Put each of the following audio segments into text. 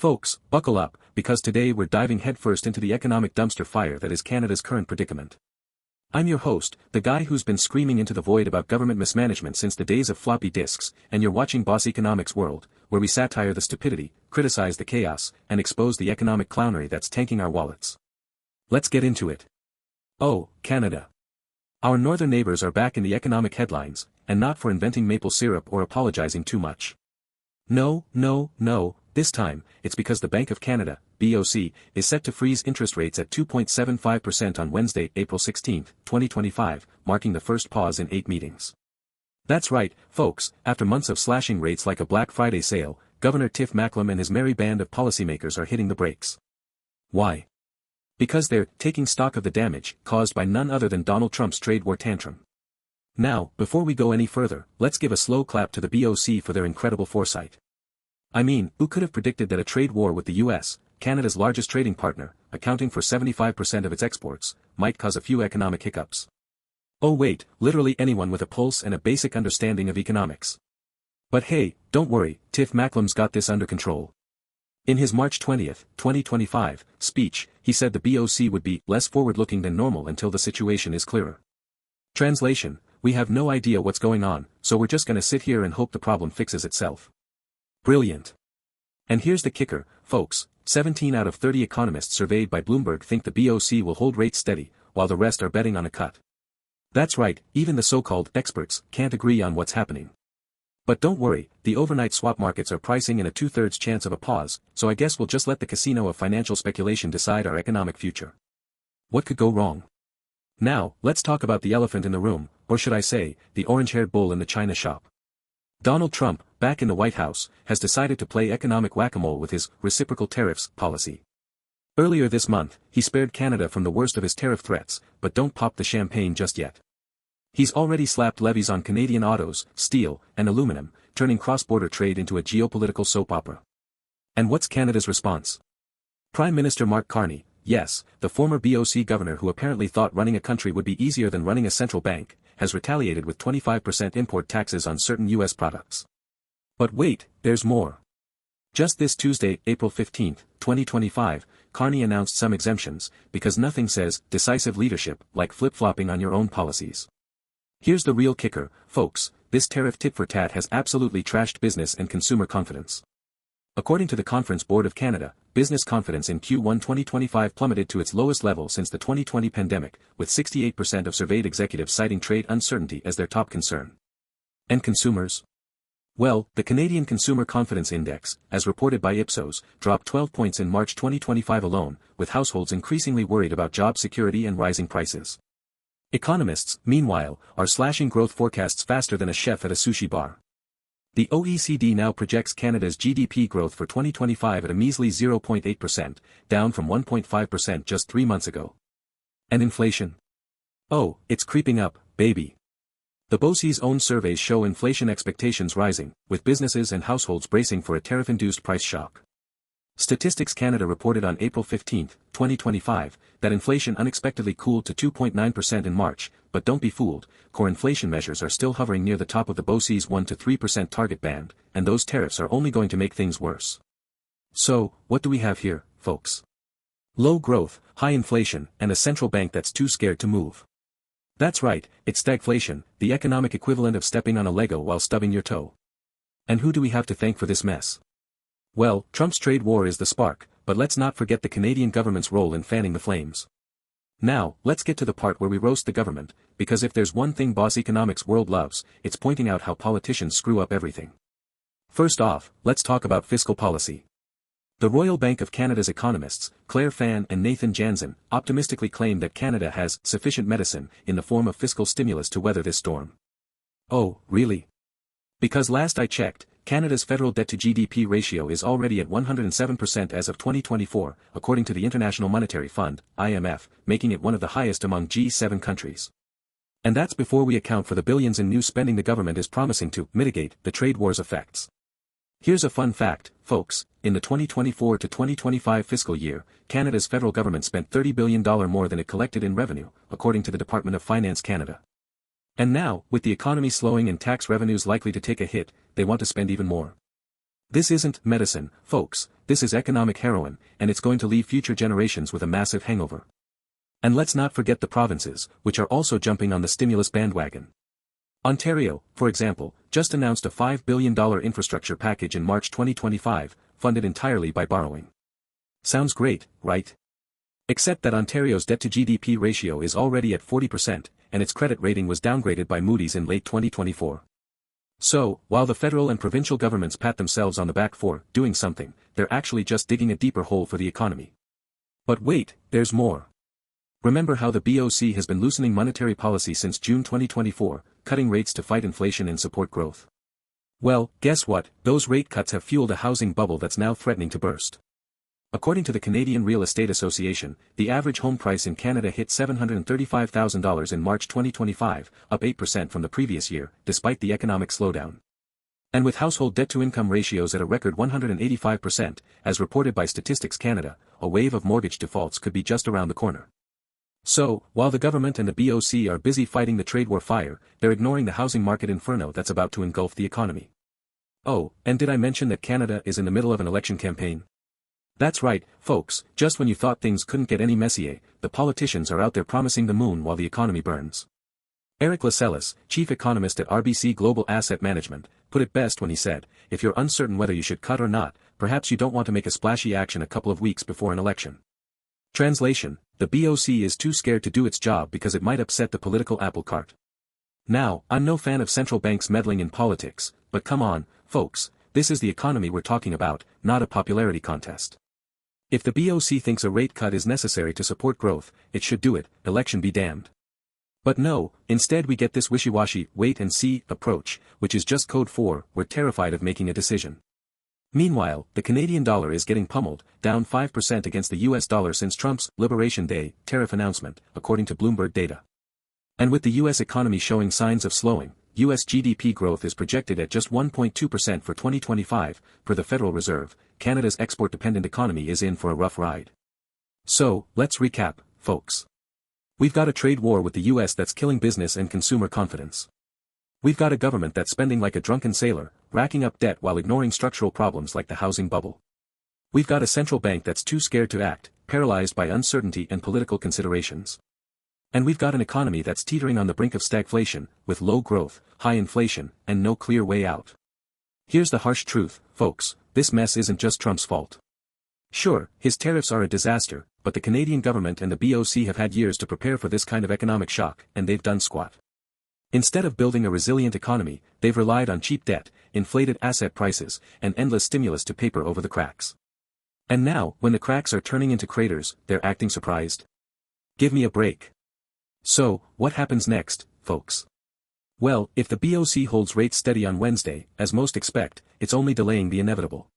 Folks, buckle up, because today we're diving headfirst into the economic dumpster fire that is Canada's current predicament. I'm your host, the guy who's been screaming into the void about government mismanagement since the days of floppy disks, and you're watching BoC Economics World, where we satire the stupidity, criticize the chaos, and expose the economic clownery that's tanking our wallets. Let's get into it. Oh, Canada. Our northern neighbors are back in the economic headlines, and not for inventing maple syrup or apologizing too much. No, this time, it's because the Bank of Canada, BoC, is set to freeze interest rates at 2.75% on Wednesday, April 16, 2025, marking the first pause in 8 meetings. That's right, folks, after months of slashing rates like a Black Friday sale, Governor Tiff and his merry band of policymakers are hitting the brakes. Why? Because they're taking stock of the damage caused by none other than Donald Trump's trade war tantrum. Now, before we go any further, let's give a slow clap to the BoC for their incredible foresight. I mean, who could have predicted that a trade war with the US, Canada's largest trading partner, accounting for 75% of its exports, might cause a few economic hiccups? Oh wait, literally anyone with a pulse and a basic understanding of economics. But hey, don't worry, Tiff Macklem's got this under control. In his March 20, 2025, speech, he said the BoC would be less forward-looking than normal until the situation is clearer. Translation: we have no idea what's going on, so we're just gonna sit here and hope the problem fixes itself. Brilliant. And here's the kicker, folks, 17 out of 30 economists surveyed by Bloomberg think the BoC will hold rates steady, while the rest are betting on a cut. That's right, even the so-called experts can't agree on what's happening. But don't worry, the overnight swap markets are pricing in a 2/3 chance of a pause, so I guess we'll just let the casino of financial speculation decide our economic future. What could go wrong? Now, let's talk about the elephant in the room, or should I say, the orange-haired bull in the china shop. Donald Trump, back in the White House, has decided to play economic whack-a-mole with his reciprocal tariffs policy. Earlier this month, he spared Canada from the worst of his tariff threats, but don't pop the champagne just yet. He's already slapped levies on Canadian autos, steel, and aluminum, turning cross-border trade into a geopolitical soap opera. And what's Canada's response? Prime Minister Mark Carney, yes, the former BoC governor who apparently thought running a country would be easier than running a central bank, has retaliated with 25% import taxes on certain US products. But wait, there's more. Just this Tuesday, April 15, 2025, Carney announced some exemptions, because nothing says decisive leadership like flip-flopping on your own policies. Here's the real kicker, folks, this tariff tit-for-tat has absolutely trashed business and consumer confidence. According to the Conference Board of Canada, business confidence in Q1 2025 plummeted to its lowest level since the 2020 pandemic, with 68% of surveyed executives citing trade uncertainty as their top concern. And consumers? Well, the Canadian Consumer Confidence Index, as reported by Ipsos, dropped 12 points in March 2025 alone, with households increasingly worried about job security and rising prices. Economists, meanwhile, are slashing growth forecasts faster than a chef at a sushi bar. The OECD now projects Canada's GDP growth for 2025 at a measly 0.8%, down from 1.5% just 3 months ago. And inflation? Oh, it's creeping up, baby. The BoC's own surveys show inflation expectations rising, with businesses and households bracing for a tariff-induced price shock. Statistics Canada reported on April 15, 2025, that inflation unexpectedly cooled to 2.9% in March, but don't be fooled, core inflation measures are still hovering near the top of the BoC's 1 to 3% target band, and those tariffs are only going to make things worse. So, what do we have here, folks? Low growth, high inflation, and a central bank that's too scared to move. That's right, it's stagflation, the economic equivalent of stepping on a Lego while stubbing your toe. And who do we have to thank for this mess? Well, Trump's trade war is the spark, but let's not forget the Canadian government's role in fanning the flames. Now, let's get to the part where we roast the government, because if there's one thing BoC Economics World loves, it's pointing out how politicians screw up everything. First off, let's talk about fiscal policy. The Royal Bank of Canada's economists, Claire Fan and Nathan Jansen, optimistically claim that Canada has sufficient medicine in the form of fiscal stimulus to weather this storm. Oh, really? Because last I checked, Canada's federal debt-to-GDP ratio is already at 107% as of 2024, according to the International Monetary Fund, IMF, making it one of the highest among G7 countries. And that's before we account for the billions in new spending the government is promising to mitigate the trade war's effects. Here's a fun fact, folks, in the 2024 to 2025 fiscal year, Canada's federal government spent $30 billion more than it collected in revenue, according to the Department of Finance Canada. And now, with the economy slowing and tax revenues likely to take a hit, they want to spend even more. This isn't medicine, folks, this is economic heroin, and it's going to leave future generations with a massive hangover. And let's not forget the provinces, which are also jumping on the stimulus bandwagon. Ontario, for example, just announced a $5 billion infrastructure package in March 2025, funded entirely by borrowing. Sounds great, right? Except that Ontario's debt-to-GDP ratio is already at 40%, and its credit rating was downgraded by Moody's in late 2024. So, while the federal and provincial governments pat themselves on the back for doing something, they're actually just digging a deeper hole for the economy. But wait, there's more. Remember how the BoC has been loosening monetary policy since June 2024, cutting rates to fight inflation and support growth? Well, guess what, those rate cuts have fueled a housing bubble that's now threatening to burst. According to the Canadian Real Estate Association, the average home price in Canada hit $735,000 in March 2025, up 8% from the previous year, despite the economic slowdown. And with household debt-to-income ratios at a record 185%, as reported by Statistics Canada, a wave of mortgage defaults could be just around the corner. So, while the government and the BoC are busy fighting the trade war fire, they're ignoring the housing market inferno that's about to engulf the economy. Oh, and did I mention that Canada is in the middle of an election campaign? That's right, folks, just when you thought things couldn't get any messier, the politicians are out there promising the moon while the economy burns. Eric Lascelles, chief economist at RBC Global Asset Management, put it best when he said, if you're uncertain whether you should cut or not, perhaps you don't want to make a splashy action a couple of weeks before an election. Translation, the BoC is too scared to do its job because it might upset the political apple cart. Now, I'm no fan of central banks meddling in politics, but come on, folks, this is the economy we're talking about, not a popularity contest. If the BoC thinks a rate cut is necessary to support growth, it should do it, election be damned. But no, instead we get this wishy-washy, wait-and-see approach, which is just code for, we're terrified of making a decision. Meanwhile, the Canadian dollar is getting pummeled, down 5% against the US dollar since Trump's Liberation Day tariff announcement, according to Bloomberg data. And with the US economy showing signs of slowing, US GDP growth is projected at just 1.2% for 2025, per the Federal Reserve. Canada's export-dependent economy is in for a rough ride. So, let's recap, folks. We've got a trade war with the US that's killing business and consumer confidence. We've got a government that's spending like a drunken sailor, racking up debt while ignoring structural problems like the housing bubble. We've got a central bank that's too scared to act, paralyzed by uncertainty and political considerations. And we've got an economy that's teetering on the brink of stagflation, with low growth, high inflation, and no clear way out. Here's the harsh truth, folks, this mess isn't just Trump's fault. Sure, his tariffs are a disaster, but the Canadian government and the BoC have had years to prepare for this kind of economic shock, and they've done squat. Instead of building a resilient economy, they've relied on cheap debt, inflated asset prices, and endless stimulus to paper over the cracks. And now, when the cracks are turning into craters, they're acting surprised. Give me a break. So, what happens next, folks? Well, if the BoC holds rates steady on Wednesday, as most expect, it's only delaying the inevitable.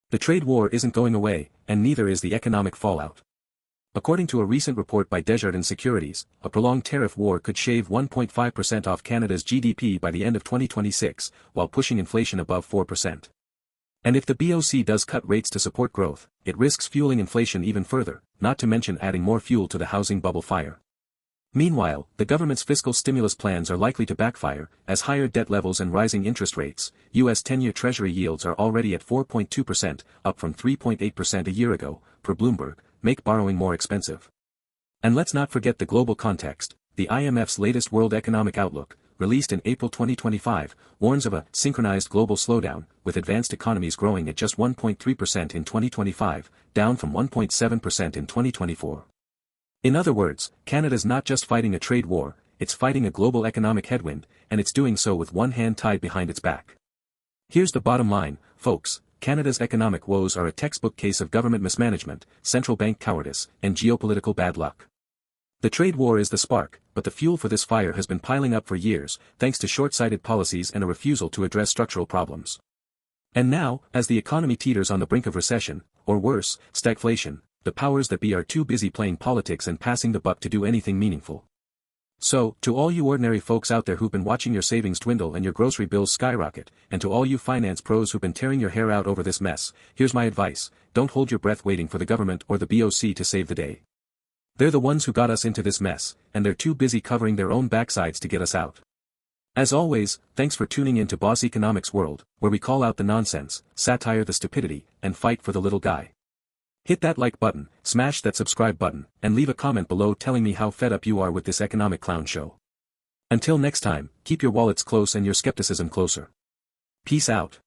The trade war isn't going away, and neither is the economic fallout. According to a recent report by Desjardins Securities, a prolonged tariff war could shave 1.5% off Canada's GDP by the end of 2026, while pushing inflation above 4%. And if the BoC does cut rates to support growth, it risks fueling inflation even further, not to mention adding more fuel to the housing bubble fire. Meanwhile, the government's fiscal stimulus plans are likely to backfire, as higher debt levels and rising interest rates, U.S. 10-year Treasury yields are already at 4.2%, up from 3.8% a year ago, per Bloomberg, make borrowing more expensive. And let's not forget the global context. The IMF's latest World Economic Outlook, released in April 2025, warns of a synchronized global slowdown, with advanced economies growing at just 1.3% in 2025, down from 1.7% in 2024. In other words, Canada's not just fighting a trade war, it's fighting a global economic headwind, and it's doing so with one hand tied behind its back. Here's the bottom line, folks. Canada's economic woes are a textbook case of government mismanagement, central bank cowardice, and geopolitical bad luck. The trade war is the spark, but the fuel for this fire has been piling up for years, thanks to short-sighted policies and a refusal to address structural problems. And now, as the economy teeters on the brink of recession, or worse, stagflation, the powers that be are too busy playing politics and passing the buck to do anything meaningful. So, to all you ordinary folks out there who've been watching your savings dwindle and your grocery bills skyrocket, and to all you finance pros who've been tearing your hair out over this mess, here's my advice: don't hold your breath waiting for the government or the BoC to save the day. They're the ones who got us into this mess, and they're too busy covering their own backsides to get us out. As always, thanks for tuning in to BoC Economics World, where we call out the nonsense, satire the stupidity, and fight for the little guy. Hit that like button, smash that subscribe button, and leave a comment below telling me how fed up you are with this economic clown show. Until next time, keep your wallets close and your skepticism closer. Peace out.